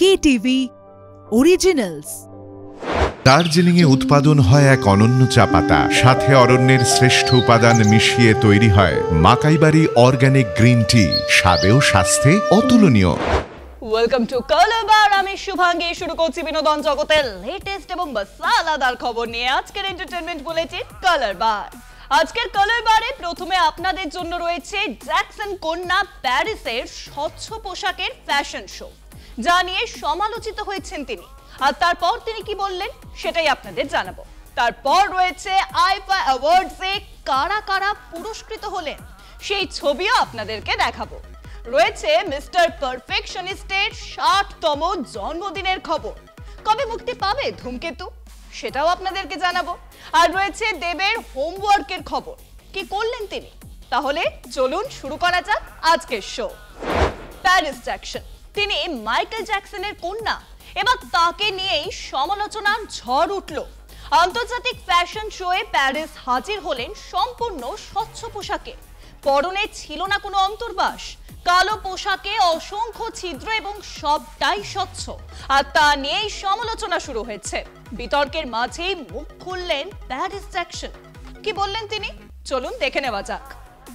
KTV Originals। দার্জিলিংয়ে উৎপাদন হয় এক অনন্য চা পাতা, সাথে অরণ্যের শ্রেষ্ঠ উপাদান মিশিয়ে তৈরি হয় মাকাইবাড়ি অর্গানিক গ্রিন টি, স্বাদে ও স্বাস্থ্যে অতুলনীয়। ওয়েলকাম টু কালার বার। আমি শুভাঙ্গী। শুরু করছি বিনোদন জগতের লেটেস্ট এবং মশলাদার খবর নিয়ে আজকের এন্টারটেইনমেন্ট বুলেটিন কালার বার। আজকের কালার বারে প্রথমে আপনাদের জন্য রয়েছে জ্যাকসন কন্যা প্যারিসের স্বচ্ছ পোশাকের ফ্যাশন শো, যা নিয়ে সমালোচিত হয়েছেন তিনি। আর তারপর তিনি কি বললেন সেটাই আপনাদের জানাবো। তারপর রয়েছে আইফা অ্যাওয়ার্ডসে কারা কারা পুরস্কৃত হলেন সেই ছবিও আপনাদেরকে দেখাবো। রয়েছে মিস্টার পারফেকশনিস্টের 60তম জন্মদিনের খবর, কবে মুক্তি পাবে ধূমকেতু সেটাও আপনাদেরকে জানাবো। আর রয়েছে দেবের হোমওয়ার্কের খবর, কি করলেন তিনি। তাহলে চলুন শুরু করা যাক আজকের শো। প্যারিস জ্যাকসন, তিনি মাইকেল জ্যাকসনের কন্যা, এবার তাকে নিয়েই সমালোচনার ঝড় উঠল। আন্তর্জাতিক ফ্যাশন শোয়ে প্যারিস হাজির হলেন সম্পূর্ণ স্বচ্ছ পোশাকে। পরনে ছিল না কোনো অন্তর্বাস, কালো পোশাকে অসংখ্য ছিদ্র এবং সবটাই স্বচ্ছ। আর তা নিয়েই সমালোচনা শুরু হয়েছে। বিতর্কের মাঝেই মুখ খুললেন প্যারিস জ্যাকসন। কি বললেন তিনি, চলুন দেখে নেওয়া যাক।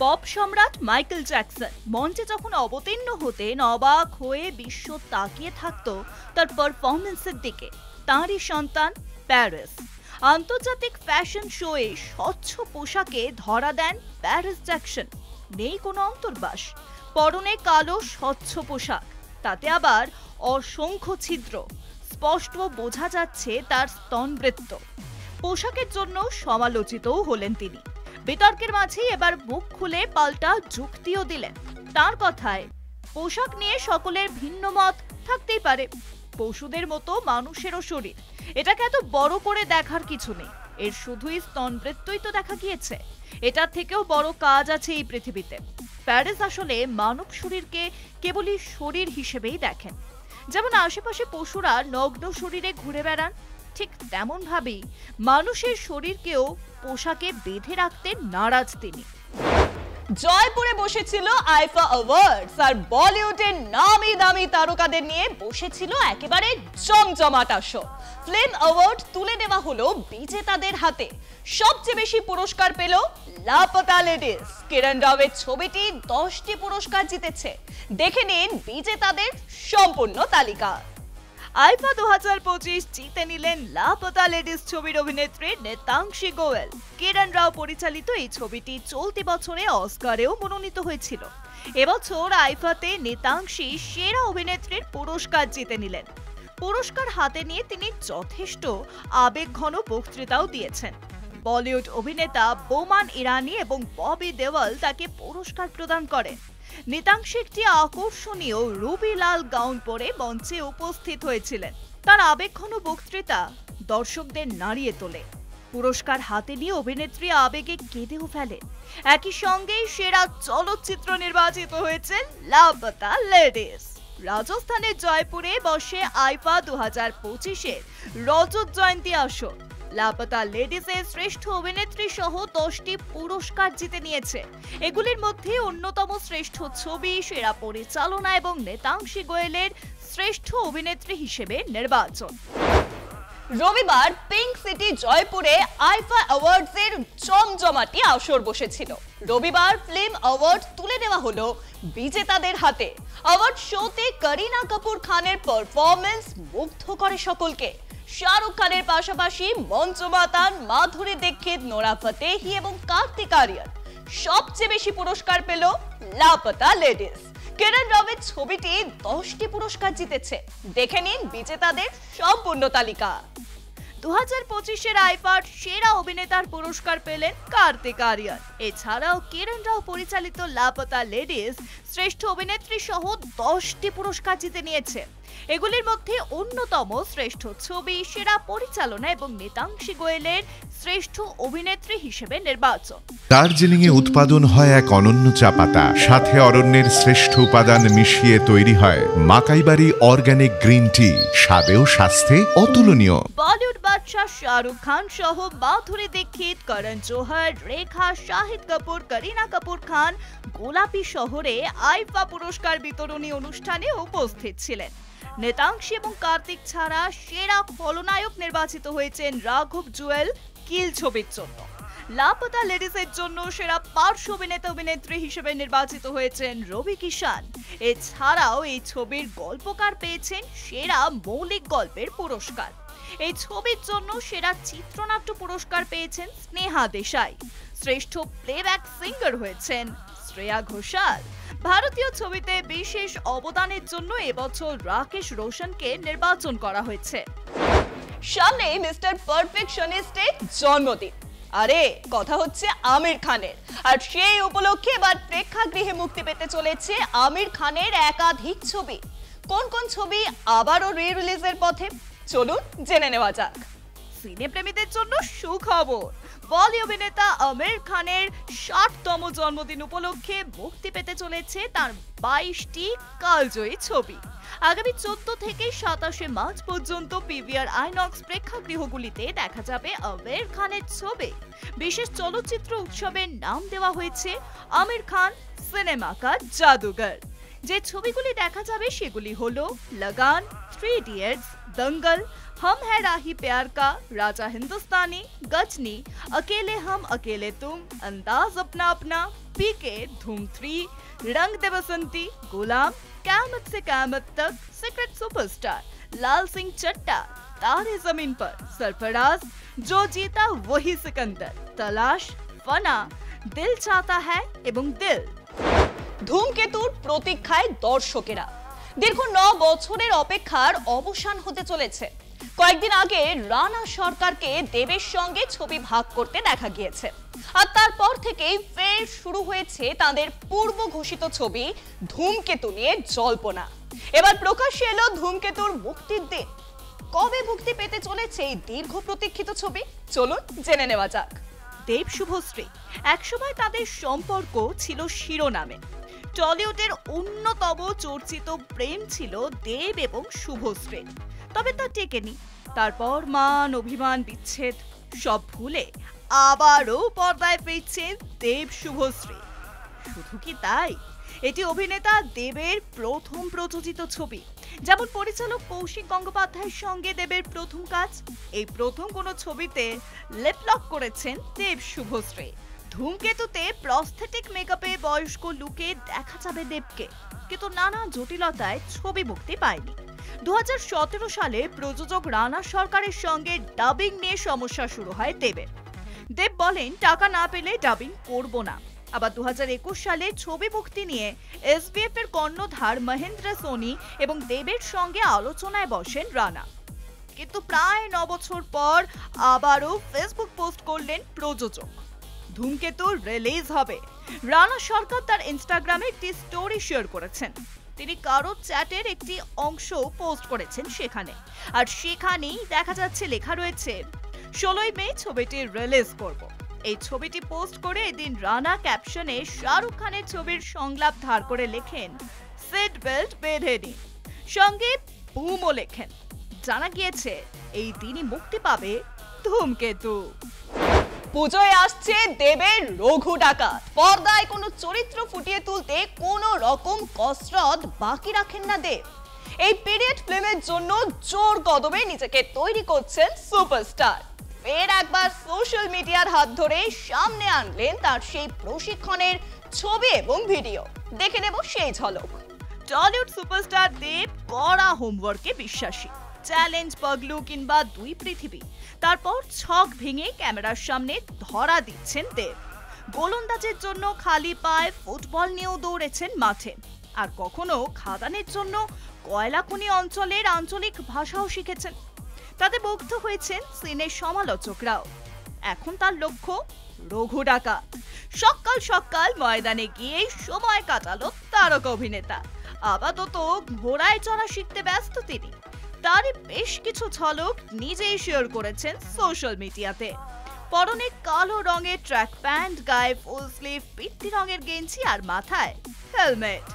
পপ সম্রাট মাইকেল জ্যাকসন মঞ্চে যখন অবতীর্ণ হতেন, অবাক হয়ে বিশ্ব তাকিয়ে থাকতো তার পারফরমেন্সের দিকে। তাঁরই সন্তান প্যারিস আন্তর্জাতিক ফ্যাশন শোয়ে স্বচ্ছ পোশাকে ধরা দেন প্যারিস জ্যাকসন। নেই কোনো অন্তর্বাস, পরনে কালো স্বচ্ছ পোশাক, তাতে আবার অসংখ্য ছিদ্র, স্পষ্ট বোঝা যাচ্ছে তার স্তনবৃত্ত। পোশাকের জন্য সমালোচিতও হলেন তিনি। বিতর্কের মাঝে এবার মুখ খুলে পাল্টা যুক্তিও দিলেন। তার কথায়, পোশাক নিয়ে সকলের ভিন্ন মত থাকতেই পারে, পশুদের মতো মানুষেরও শরীর, এটাকে এত বড় করে দেখার কিছু নেই। এর শুধুই স্তনবৃত্তই তো দেখা গিয়েছে, এটার থেকেও বড় কাজ আছে এই পৃথিবীতে। প্যারিস আসলে মানব শরীরকে কেবলই শরীর হিসেবেই দেখেন। যেমন আশেপাশে পশুরা নগ্ন শরীরে ঘুরে বেড়ান, ঠিক তেমন ভাবেই মানুষের শরীরকেও পোশাকে বেঁধে রাখতে নারাজ তিনি। জয়পুরে বসেছিল আইফা অ্যাওয়ার্ডস, আর বলিউডের নামি দামি তারকাদের নিয়ে বসেছিল একেবারে জমজমাটা শো। ফিল্ম অ্যাওয়ার্ড তুলে দেওয়া হলো বিজেতাদের হাতে। সবচেয়ে বেশি পুরস্কার পেল লাপতা লেডিস। কিরণ রাওয়ের ছবিটি 10টি পুরস্কার জিতেছে। দেখে নিন বিজেতাদের সম্পূর্ণ তালিকা। আইফা 2025 জিতে নিলেন লাপতা লেডিস ছবির অভিনেত্রী নেতাংশী গোয়েল। কিরণ রাও পরিচালিত এই ছবিটি চলতি বছরে অস্কারেও মনোনীত হয়েছিল। এবছর আইফাতে নেতাংশী সেরা অভিনেত্রীর পুরস্কার জিতে নিলেন। পুরস্কার হাতে নিয়ে তিনি যথেষ্ট আবেগঘন বক্তৃতাও দিয়েছেন। বলিউড অভিনেতা বোমান ইরানি এবং ববি দেওয়াল তাকে পুরস্কার প্রদান করেন। নেতাংশী একটি আকর্ষণীয় রুবি লাল গাউন পরে মঞ্চে উপস্থিত হয়েছিলেন। তার আবেগঘন বক্তৃতা দর্শকদের নাড়িয়ে তোলে। পুরস্কার হাতে নিয়ে অভিনেত্রী আবেগে কেঁদেও ফেলেন। একই সঙ্গে সেরা চলচ্চিত্র নির্বাচিত হয়েছে লাপতা লেডিস। রাজস্থানের জয়পুরে বসে আইফা 2025-এর রজত জয়ন্তী আসর। লাপতা লেডিসের শ্রেষ্ঠ অভিনেত্রী সহ 10টি পুরস্কার জিতে নিয়েছে। এগুলির মধ্যে অন্যতম শ্রেষ্ঠ ছবি, সেরা পরিচালনা এবং নেতাংশী গোয়েলের শ্রেষ্ঠ অভিনেত্রী হিসেবে নির্বাচন। রবিবার পিঙ্ক সিটি জয়পুরে আইফা অ্যাওয়ার্ডসের জমজমাটি আসর বসেছিল। রবিবার ফিল্ম অ্যাওয়ার্ড তুলে দেওয়া হলো বিজেতাদের হাতে। অ্যাওয়ার্ড শোতে করিনা কাপুর খানের পারফরমেন্স মুগ্ধ করে সকলকে। শাহরুখ খানের পাশাপাশি মঞ্চ মাতান মাধুরী দীক্ষিত, নোরা ফতেহি এবং কার্তিক আরিয়ান। সবচেয়ে বেশি পুরস্কার পেল লাপতা লেডিস। কিরণ রাওয়ের ছবিটি 10টি পুরস্কার জিতেছে। দেখে নিন বিজেতাদের সম্পূর্ণ তালিকা। 2025-এর আইফার সেরা অভিনেতার পুরস্কার পেলেন কার্তিক আরিয়ান। এছাড়াও কিরণ রাও পরিচালিত লাপতা লেডিস শ্রেষ্ঠ অভিনেত্রী সহ 10টি পুরস্কার জিতে নিয়েছে। এগুলির মধ্যে অন্যতম শ্রেষ্ঠ ছবি, সেরা পরিচালনা এবং নেতাংশী গোয়েলের শ্রেষ্ঠ অভিনেত্রী হিসেবে নির্বাচন। দার্জিলিংয়ে উৎপাদন হয় এক অনন্য চা পাতা, সাথে অরণ্যের শ্রেষ্ঠ উপাদান মিশিয়ে তৈরি হয় মাকাইবাড়ি অর্গানিক গ্রিন টি, স্বাদে ও স্বাস্থ্যে অতুলনীয়। বলিউড বাদশাহ শাহরুখ খান সহ মাধুরী দীক্ষিত, করণ জোহর, রেখা, শাহিদ কাপুর, করিনা কাপুর খান গোলাপি শহরে আইফা পুরস্কার বিতরণী অনুষ্ঠানে উপস্থিত ছিলেন। নেতাংশী এবং কার্তিক ছাড়া সেরা খলনায়ক নির্বাচিত হয়েছেন রাঘব জুয়েল কিল ছবির জন্য। লাপতা লেডিসের জন্য সেরা পার্শ্ব অভিনেতা অভিনেত্রী হিসেবে নির্বাচিত হয়েছেন রবি কিষান। এছাড়াও এই ছবির গল্পকার পেয়েছেন সেরা মৌলিক গল্পের পুরস্কার। এই ছবির জন্য সেরা চিত্রনাট্য পুরস্কার পেয়েছেন স্নেহা দেশাই। শ্রেষ্ঠ প্লেব্যাক সিঙ্গার হয়েছেন শ্রেয়া ঘোষাল। ভারতীয় ছবিতে বিশেষ অবদানের জন্য এবছর রাকেশ রোশনকে নির্বাচন করা হয়েছে। সামনে মিস্টার পারফেকশনিস্টের জন্মদিন, আরে কথা হচ্ছে আমির খানের, আর সেই উপলক্ষে এবার প্রেক্ষাগৃহে মুক্তি পেতে চলেছে আমির খানের একাধিক ছবি। কোন কোন ছবি আবারও রি-রিলিজের পথে, চলুন জেনে নেওয়া যাক। সিনেপ্রেমীদের জন্য সুখবর, বলি অভিনেতা আমির খানের 60তম জন্মদিন উপলক্ষে মুক্তি পেতে চলেছে তার 22টি কালজয়ী ছবি। আগামী 14 থেকে 27 মার্চ পর্যন্ত পিভিআর আইনক্স প্রেক্ষাগৃহগুলিতে দেখা যাবে আমির খানের ছবি। বিশেষ চলচ্চিত্র উৎসবের নাম দেওয়া হয়েছে আমির খান সিনেমা কা জাদুঘর। যে ছবিগুলি দেখা যাবে সেগুলি হলো লাগান, 3 ইডিয়টস, দঙ্গল, हम है राही प्यार का, राजा हिंदुस्तानी, गजनी, अकेले हम अकेले तुम, अंदाज अपना अपना, पीके, धूम 3, रंग दे बसंती, गुलाम, क़यामत से क़यामत तक, सीक्रेट सुपरस्टार, लाल सिंह चड्ढा, तारे जमीन पर, सरफराज, जो जीता वही सिकंदर, तलाश, फना, दिल चाहता है एवं दिल। ধূমকেতুর প্রতীক্ষায় দর্শকেরা। দীর্ঘ 9 বছরের অপেক্ষার অবসান হতে চলেছে। কয়েকদিন আগে রানা সরকারকে দেবের সঙ্গে ছবি ভাগ করতে দেখা গিয়েছে, আর তারপর থেকেই ফের শুরু হয়েছে তাদের পূর্ব ঘোষিত ছবি ধূমকেতু নিয়ে জল্পনা। এবার প্রকাশ্যে এলো ধূমকেতুর মুক্তির দিন। কবে মুক্তি পেতে চলেছে এই দীর্ঘ প্রতীক্ষিত ছবি, চলুন জেনে নেওয়া যাক। দেব শুভশ্রী, একসময় তাদের সম্পর্ক ছিল শিরোনামে। টলিউডের অন্যতম চর্চিত প্রেম ছিল দেব এবং শুভশ্রী, তবে তা টেকেনি। তারপর মান, অভিমান, বিচ্ছেদ সব ভুলে আবারও পর্দায় ফিরছেন দেব শুভশ্রী। শুধু কি তাই, এটি অভিনেতা দেবের প্রথম প্রযোজিত ছবি। যেমন পরিচালক কৌশিক গঙ্গোপাধ্যায়ের সঙ্গে দেবের প্রথম কাজ, এই প্রথম কোনো ছবিতে লিপলক করেছেন দেব শুভশ্রী। ধূমকেতুতে প্রস্থেটিক মেকআপে বয়স্ক লুকে দেখা যাবে দেবকে, কিন্তু নানা জটিলতায় ছবি মুক্তি পায়নি। 2017 সালে প্রযোজক রানা সরকারের সঙ্গে ডাবিং নিয়ে সমস্যা শুরু হয় দেবের। দেব বলেন টাকা না পেলে ডাবিং করব না। আবার 2021 সালে ছবি মুক্তি নিয়ে এসবিএফ এর কর্ণধার মহেন্দ্র সোনি এবং দেবের সঙ্গে আলোচনায় বসেন রানা, কিন্তু প্রায় 9 বছর পর আবারও ফেসবুক পোস্ট করলেন প্রযোজক, ধূমকেতু রিলিজ হবে। রানা সরকার তার ইনস্টাগ্রামে একটি স্টোরি শেয়ার করেছেন। তিনি কারো চ্যাটের একটি অংশ পোস্ট করেছেন সেখানে, আর সেখানেই দেখা যাচ্ছে লেখা রয়েছে 16 মে ছবিটি রিলিজ করব। এই ছবিটি পোস্ট করে এদিন রানা ক্যাপশনে শাহরুখ খানের ছবির সংলাপ ধার করে লেখেন সিট বেল্ট বেঁধে নিন, সঙ্গে বুমও লেখেন। জানা গিয়েছে এই দিনই মুক্তি পাবে ধূমকেতু। পুজোয় আসছে দেবের রঘু ডাকাত। পর্দায় কোনো চরিত্র ফুটিয়ে তুলতে কোনো রকম কসরত বাকি রাখেন না দেব। এই পিরিয়ড ফিল্মের জন্য জোর কদমে নিজেকে তৈরি করছেন সুপারস্টার। ফের একবার সোশ্যাল মিডিয়ার হাত ধরে সামনে আনলেন তার সেই প্রশিক্ষণের ছবি এবং ভিডিও। দেখে নেব সেই ঝলক। টলিউড সুপারস্টার দেব কড়া হোমওয়ার্কে বিশ্বাসী। চ্যালেঞ্জ, পাগলু কিংবা দুই পৃথিবী, তারপর ছক ভেঙে ক্যামেরার সামনে ধরা দিচ্ছেন দেব। গোলন্দাজের জন্য খালি পায়ে ফুটবল নিয়েও দৌড়েছেন মাঠে, আর কখনো খাদানের জন্য কয়লাখনি অঞ্চলের আঞ্চলিক ভাষাও শিখেছেন। তাতে মুগ্ধ হয়েছেন সিনের সমালোচকরাও। এখন তার লক্ষ্য রঘু ডাকাত। সকাল সকাল ময়দানে গিয়ে সময় কাটালো তারকা অভিনেতা। আপাতত ঘোড়ায় চড়া শিখতে ব্যস্ত তিনি। তারই বেশ কিছু ঝলক নিজেই শেয়ার করেছেন সোশ্যাল মিডিয়াতে। পরনে কালো রঙের ট্র্যাক প্যান্ট, গায়ে ফুল স্লিভ পিত্তি রঙের গেঞ্জি আর মাথায় হেলমেট।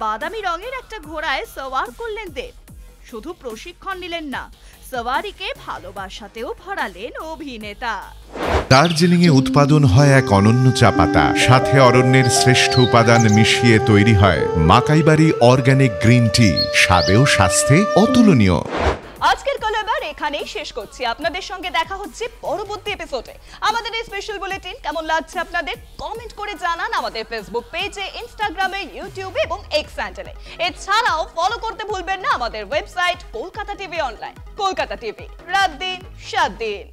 বাদামি রঙের একটা ঘোড়ায় সওয়ার করলেন দেব। শুধু প্রশিক্ষণ নিলেন না, সওয়ারিকে ভালোবাসাতেও ভরালেন অভিনেতা। দার্জিলিং এ উৎপাদন হয় এক অনন্য চা পাতা, সাথে অরণ্যের শ্রেষ্ঠ উপাদান মিশিয়ে তৈরি হয় মাকাইবাড়ি অর্গানিক গ্রিন টি, স্বাদেও স্বাস্থ্যে অতুলনীয়। আজকের কলরবার এখানেই শেষ করছি। আপনাদের সঙ্গে দেখা হচ্ছে পরবর্তী এপিসোডে। আমাদের এই স্পেশাল বুলেটিন কেমন লাগছে আপনাদের কমেন্ট করে জানান আমাদের ফেসবুক পেজে, ইনস্টাগ্রামে, ইউটিউবে এবং এক্স চ্যানেলে। এছাড়াও ফলো করতে ভুলবেন না আমাদের website Kolkata TV online. Kolkata TV, রাত দিন 7 দিন।